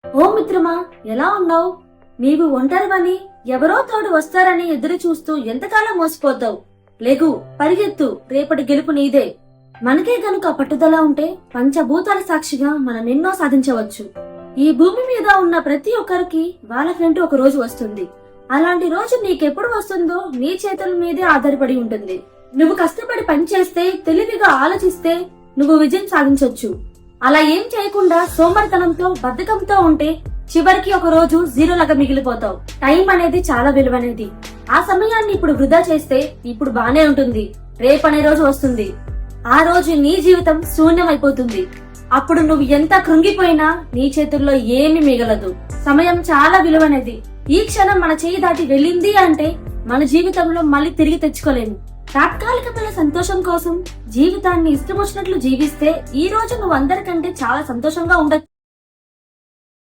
ఓ మిత్రమా, ఎలా ఉన్నావు? నీవు ఒంటరివని, ఎవరో తోడు వస్తారని ఎదురు చూస్తూ ఎంతకాలం మోసపోతావు? లేగు, పరిగెత్తు, రేపటి గెలుపు నీదే. మనకే గనుక పట్టుదల ఉంటే పంచభూతాల సాక్షిగా మనం ఎన్నో సాధించవచ్చు. ఈ భూమి మీద ఉన్న ప్రతి ఒక్కరికి వాళ్ళకంటూ ఒక రోజు వస్తుంది. అలాంటి రోజు నీకెప్పుడు వస్తుందో నీ చేతుల మీదే ఆధారపడి ఉంటుంది. నువ్వు కష్టపడి పనిచేస్తే, తెలివిగా ఆలోచిస్తే నువ్వు విజయం సాధించొచ్చు. అలా ఏం చేయకుండా సోమరితనంతో, బద్ధకంతో ఉంటే చివరికి ఒక రోజు జీరోలాగా మిగిలిపోతావు. టైం అనేది చాలా విలువైనది. ఆ సమయాన్ని ఇప్పుడు వృధా చేస్తే ఇప్పుడు బానే ఉంటుంది, రేపనే రోజు వస్తుంది. ఆ రోజు నీ జీవితం శూన్యమైపోతుంది. అప్పుడు నువ్వు ఎంత కృంగిపోయినా నీ చేతుల్లో ఏమీ మిగలదు. సమయం చాలా విలువైనది. ఈ క్షణం మన చేయి దాటి వెళ్ళింది అంటే మన జీవితంలో మళ్ళీ తిరిగి తెచ్చుకోలేము. తాత్కాలికమైన సంతోషం కోసం జీవితాన్ని ఇష్టం వచ్చినట్లు జీవిస్తే ఈ రోజు నువ్వు అందరికంటే చాలా సంతోషంగా ఉండొచ్చు.